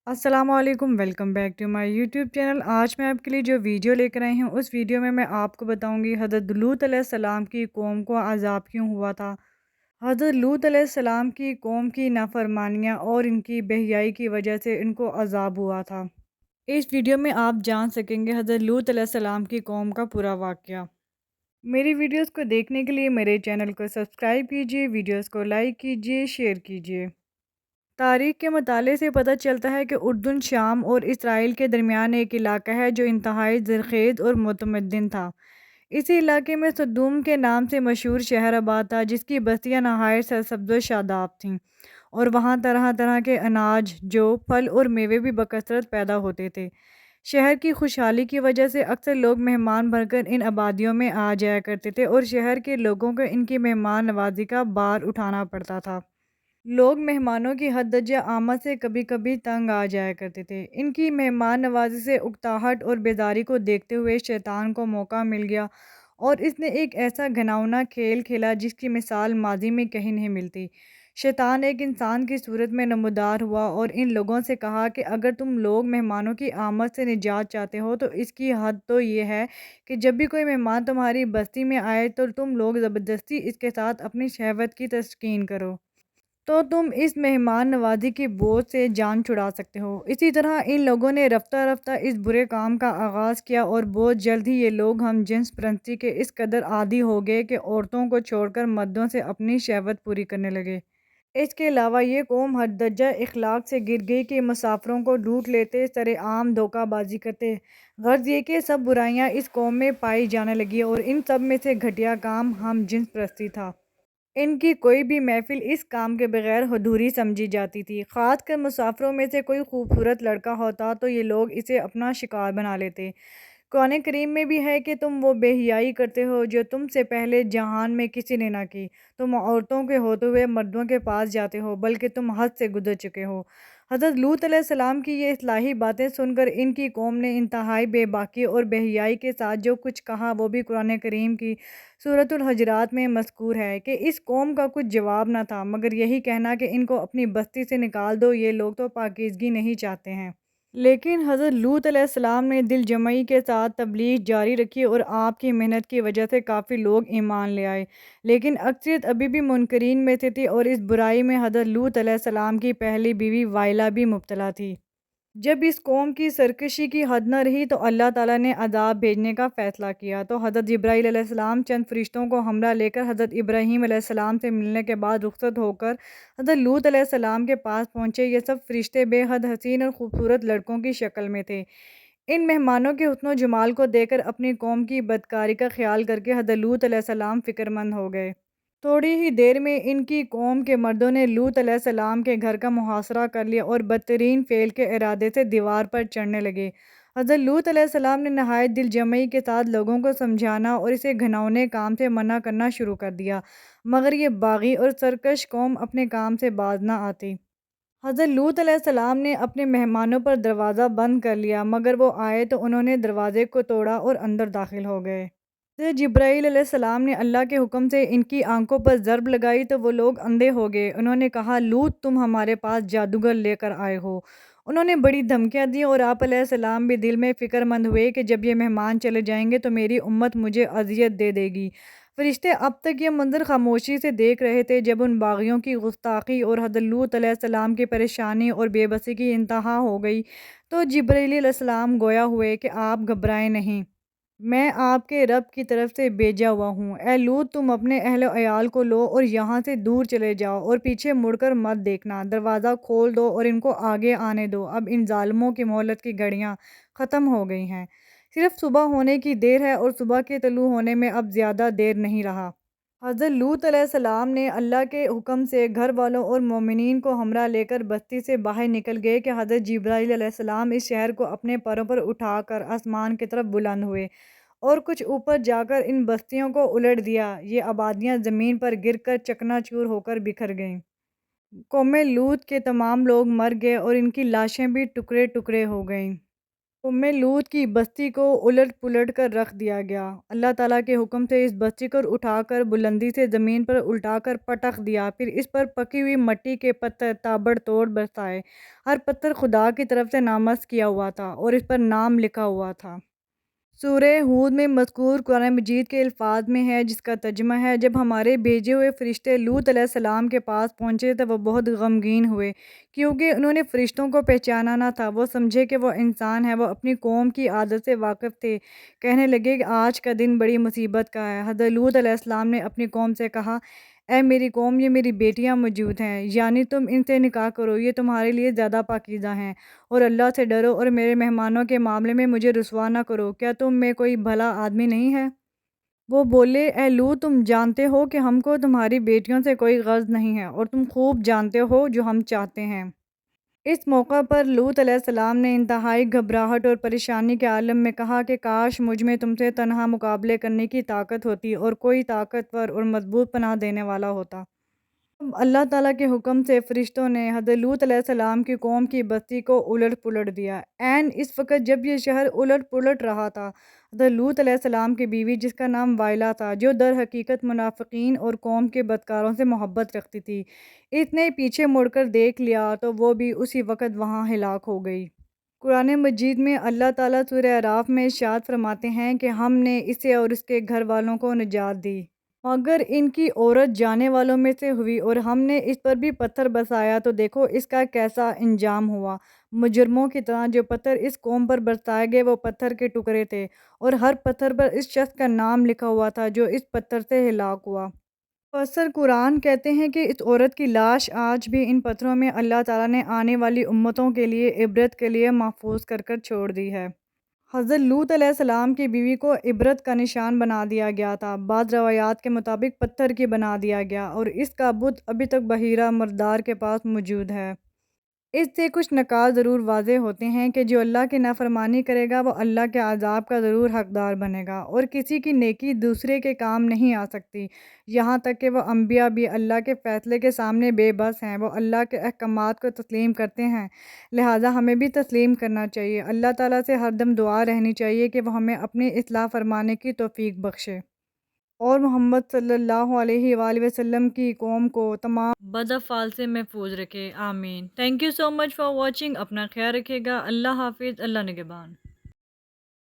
السلام علیکم، welcome back to my YouTube channel. آج میں آپ کے لیے جو ویڈیو لے کر آئی ہوں، اس ویڈیو میں آپ کو بتاؤں گی حضرت لوط علیہ السلام کی قوم کو عذاب کیوں ہوا تھا۔ حضرت لوط علیہ السلام کی قوم کی نافرمانیاں اور ان کی بے حیائی کی وجہ سے ان کو عذاب ہوا تھا۔ اس ویڈیو میں آپ جان سکیں گے حضرت لوط علیہ السلام کی قوم کا پورا واقعہ۔ میری ویڈیوز کو دیکھنے کے لیے میرے چینل کو سبسکرائب کیجیے، ویڈیوز کو لائک کیجیے، شیئر کیجیے۔ تاریخ کے مطالعے سے پتہ چلتا ہے کہ اردن، شام اور اسرائیل کے درمیان ایک علاقہ ہے جو انتہائی زرخیز اور متمدن تھا۔ اسی علاقے میں سدوم کے نام سے مشہور شہر آباد تھا، جس کی بستیاں نہایت سرسبز و شاداب تھیں، اور وہاں طرح طرح کے اناج، جو پھل اور میوے بھی بکثرت پیدا ہوتے تھے۔ شہر کی خوشحالی کی وجہ سے اکثر لوگ مہمان بن کر ان آبادیوں میں آ جایا کرتے تھے، اور شہر کے لوگوں کو ان کی مہمان نوازی کا بار اٹھانا پڑتا تھا۔ لوگ مہمانوں کی حد درجہ آمد سے کبھی کبھی تنگ آ جایا کرتے تھے۔ ان کی مہمان نوازی سے اکتاہٹ اور بیزاری کو دیکھتے ہوئے شیطان کو موقع مل گیا، اور اس نے ایک ایسا گھناؤنا کھیل کھیلا جس کی مثال ماضی میں کہیں نہیں ملتی۔ شیطان ایک انسان کی صورت میں نمودار ہوا اور ان لوگوں سے کہا کہ اگر تم لوگ مہمانوں کی آمد سے نجات چاہتے ہو تو اس کی حد تو یہ ہے کہ جب بھی کوئی مہمان تمہاری بستی میں آئے تو تم لوگ زبردستی اس کے ساتھ اپنی شہوت کی تسکین کرو، تو تم اس مہمان نوازی کے بوجھ سے جان چھڑا سکتے ہو۔ اسی طرح ان لوگوں نے رفتہ رفتہ اس برے کام کا آغاز کیا، اور بہت جلد ہی یہ لوگ ہم جنس پرستی کے اس قدر عادی ہو گئے کہ عورتوں کو چھوڑ کر مردوں سے اپنی شہوت پوری کرنے لگے۔ اس کے علاوہ یہ قوم حد درجہ اخلاق سے گر گئی کہ مسافروں کو لوٹ لیتے، سرعام دھوکہ بازی کرتے۔ غرض یہ کہ سب برائیاں اس قوم میں پائی جانے لگی، اور ان سب میں سے گھٹیا کام ہم جنس پرستی تھا۔ ان کی کوئی بھی محفل اس کام کے بغیر ادھوری سمجھی جاتی تھی۔ خاص کر مسافروں میں سے کوئی خوبصورت لڑکا ہوتا تو یہ لوگ اسے اپنا شکار بنا لیتے۔ قرآن کریم میں بھی ہے کہ تم وہ بے حیائی کرتے ہو جو تم سے پہلے جہان میں کسی نے نہ کی، تم عورتوں کے ہوتے ہوئے مردوں کے پاس جاتے ہو، بلکہ تم حد سے گزر چکے ہو۔ حضرت لوط علیہ السلام کی یہ اصلاحی باتیں سن کر ان کی قوم نے انتہائی بے باکی اور بے حیائی کے ساتھ جو کچھ کہا، وہ بھی قرآن کریم کی سورۃ الحجرات میں مذکور ہے کہ اس قوم کا کچھ جواب نہ تھا مگر یہی کہنا کہ ان کو اپنی بستی سے نکال دو، یہ لوگ تو پاکیزگی نہیں چاہتے ہیں۔ لیکن حضرت لوط علیہ السلام نے دل جمعی کے ساتھ تبلیغ جاری رکھی، اور آپ کی محنت کی وجہ سے کافی لوگ ایمان لے آئے، لیکن اکثریت ابھی بھی منکرین میں سے تھی، اور اس برائی میں حضرت لوط علیہ السلام کی پہلی بیوی وائلہ بھی مبتلا تھی۔ جب اس قوم کی سرکشی کی حد نہ رہی تو اللہ تعالیٰ نے عذاب بھیجنے کا فیصلہ کیا۔ تو حضرت جبرائیل علیہ السلام چند فرشتوں کو ہمراہ لے کر حضرت ابراہیم علیہ السلام سے ملنے کے بعد رخصت ہو کر حضرت لوط علیہ السلام کے پاس پہنچے۔ یہ سب فرشتے بے حد حسین اور خوبصورت لڑکوں کی شکل میں تھے۔ ان مہمانوں کے حسن و جمال کو دیکھ کر اپنی قوم کی بدکاری کا خیال کر کے حضرت لوط علیہ السلام فکر مند ہو گئے۔ تھوڑی ہی دیر میں ان کی قوم کے مردوں نے لوط علیہ السلام کے گھر کا محاصرہ کر لیا، اور بدترین فعل کے ارادے سے دیوار پر چڑھنے لگے۔ حضرت لوط علیہ السلام نے نہایت دل جمعی کے ساتھ لوگوں کو سمجھانا اور اسے گھناؤنے کام سے منع کرنا شروع کر دیا، مگر یہ باغی اور سرکش قوم اپنے کام سے باز نہ آتی۔ حضرت لوط علیہ السلام نے اپنے مہمانوں پر دروازہ بند کر لیا، مگر وہ آئے تو انہوں نے دروازے کو توڑا اور اندر داخل ہو گئے۔ حضرت جبرائیل علیہ السلام نے اللہ کے حکم سے ان کی آنکھوں پر ضرب لگائی تو وہ لوگ اندھے ہو گئے۔ انہوں نے کہا، لوط تم ہمارے پاس جادوگر لے کر آئے ہو۔ انہوں نے بڑی دھمکیاں دیں، اور آپ علیہ السلام بھی دل میں فکر مند ہوئے کہ جب یہ مہمان چلے جائیں گے تو میری امت مجھے اذیت دے دے گی۔ فرشتے اب تک یہ منظر خاموشی سے دیکھ رہے تھے، جب ان باغیوں کی گستاخی اور حضرت لوط علیہ السلام کی پریشانی اور بے بسی کی انتہا ہو گئی تو جبرائیل علیہ السلام گویا ہوئے کہ آپ گھبرائیں نہیں، میں آپ کے رب کی طرف سے بھیجا ہوا ہوں۔ اے لوط تم اپنے اہل و عیال کو لو اور یہاں سے دور چلے جاؤ، اور پیچھے مڑ کر مت دیکھنا، دروازہ کھول دو اور ان کو آگے آنے دو۔ اب ان ظالموں کی مہلت کی گھڑیاں ختم ہو گئی ہیں، صرف صبح ہونے کی دیر ہے، اور صبح کے طلوع ہونے میں اب زیادہ دیر نہیں رہا۔ حضرت لوط علیہ السلام نے اللہ کے حکم سے گھر والوں اور مومنین کو ہمراہ لے کر بستی سے باہر نکل گئے کہ حضرت جبرائیل علیہ السلام اس شہر کو اپنے پروں پر اٹھا کر آسمان کی طرف بلند ہوئے، اور کچھ اوپر جا کر ان بستیوں کو الٹ دیا۔ یہ آبادیاں زمین پر گر کر چکنا چور ہو کر بکھر گئیں۔ قوم لوط کے تمام لوگ مر گئے، اور ان کی لاشیں بھی ٹکڑے ٹکڑے ہو گئیں۔ قوم لوط کی بستی کو الٹ پلٹ کر رکھ دیا گیا۔ اللہ تعالیٰ کے حکم سے اس بستی کو اٹھا کر بلندی سے زمین پر الٹا کر پٹخ دیا، پھر اس پر پکی ہوئی مٹی کے پتھر تابڑ توڑ برسائے۔ ہر پتھر خدا کی طرف سے نامزد کیا ہوا تھا اور اس پر نام لکھا ہوا تھا۔ سورہ ہود میں مذکور قرآن مجید کے الفاظ میں ہے، جس کا ترجمہ ہے: جب ہمارے بھیجے ہوئے فرشتے لوط علیہ السلام کے پاس پہنچے تو وہ بہت غمگین ہوئے، کیونکہ انہوں نے فرشتوں کو پہچانا نہ تھا۔ وہ سمجھے کہ وہ انسان ہے۔ وہ اپنی قوم کی عادت سے واقف تھے۔ کہنے لگے کہ آج کا دن بڑی مصیبت کا ہے۔ حضرت لوط علیہ السلام نے اپنی قوم سے کہا: اے میری قوم، یہ میری بیٹیاں موجود ہیں، یعنی تم ان سے نکاح کرو، یہ تمہارے لیے زیادہ پاکیزہ ہیں، اور اللہ سے ڈرو اور میرے مہمانوں کے معاملے میں مجھے رسوا نہ کرو۔ کیا تم میں کوئی بھلا آدمی نہیں ہے؟ وہ بولے: اے لوط، تم جانتے ہو کہ ہم کو تمہاری بیٹیوں سے کوئی غرض نہیں ہے، اور تم خوب جانتے ہو جو ہم چاہتے ہیں۔ اس موقع پر لوط علیہ السلام نے انتہائی گھبراہٹ اور پریشانی کے عالم میں کہا کہ کاش مجھ میں تم سے تنہا مقابلے کرنے کی طاقت ہوتی اور کوئی طاقتور اور مضبوط پناہ دینے والا ہوتا۔ اب اللہ تعالیٰ کے حکم سے فرشتوں نے حضرت لوط علیہ السلام کی قوم کی بستی کو الٹ پلٹ دیا۔ عین اس وقت جب یہ شہر الٹ پلٹ رہا تھا، حضرت لوط علیہ السلام کی بیوی، جس کا نام وائلا تھا، جو در حقیقت منافقین اور قوم کے بدکاروں سے محبت رکھتی تھی، اس نے پیچھے مڑ کر دیکھ لیا تو وہ بھی اسی وقت وہاں ہلاک ہو گئی۔ قرآن مجید میں اللہ تعالیٰ سورہ اعراف میں ارشاد فرماتے ہیں کہ ہم نے اسے اور اس کے گھر والوں کو نجات دی، مگر ان کی عورت جانے والوں میں سے ہوئی، اور ہم نے اس پر بھی پتھر برسایا تو دیکھو اس کا کیسا انجام ہوا۔ مجرموں کی طرح جو پتھر اس قوم پر برسائے گئے وہ پتھر کے ٹکڑے تھے، اور ہر پتھر پر اس شخص کا نام لکھا ہوا تھا جو اس پتھر سے ہلاک ہوا۔ مفسر قرآن کہتے ہیں کہ اس عورت کی لاش آج بھی ان پتھروں میں اللہ تعالیٰ نے آنے والی امتوں کے لیے عبرت کے لیے محفوظ کر کر چھوڑ دی ہے۔ حضرت لوط علیہ السلام کی بیوی کو عبرت کا نشان بنا دیا گیا تھا۔ بعض روایات کے مطابق پتھر کی بنا دیا گیا، اور اس کا بت ابھی تک بحیرہ مردار کے پاس موجود ہے۔ اس سے کچھ نکات ضرور واضح ہوتے ہیں کہ جو اللہ کی نافرمانی کرے گا وہ اللہ کے عذاب کا ضرور حقدار بنے گا، اور کسی کی نیکی دوسرے کے کام نہیں آ سکتی، یہاں تک کہ وہ انبیاء بھی اللہ کے فیصلے کے سامنے بے بس ہیں۔ وہ اللہ کے احکامات کو تسلیم کرتے ہیں، لہٰذا ہمیں بھی تسلیم کرنا چاہیے۔ اللہ تعالیٰ سے ہر دم دعا رہنی چاہیے کہ وہ ہمیں اپنی اصلاح فرمانے کی توفیق بخشے، اور محمد صلی اللہ علیہ وآلہ وسلم کی قوم کو تمام بد افعال سے محفوظ رکھے، آمین۔ Thank you so much for watching. اپنا خیال رکھیے گا۔ اللہ حافظ۔ اللہ نگہبان۔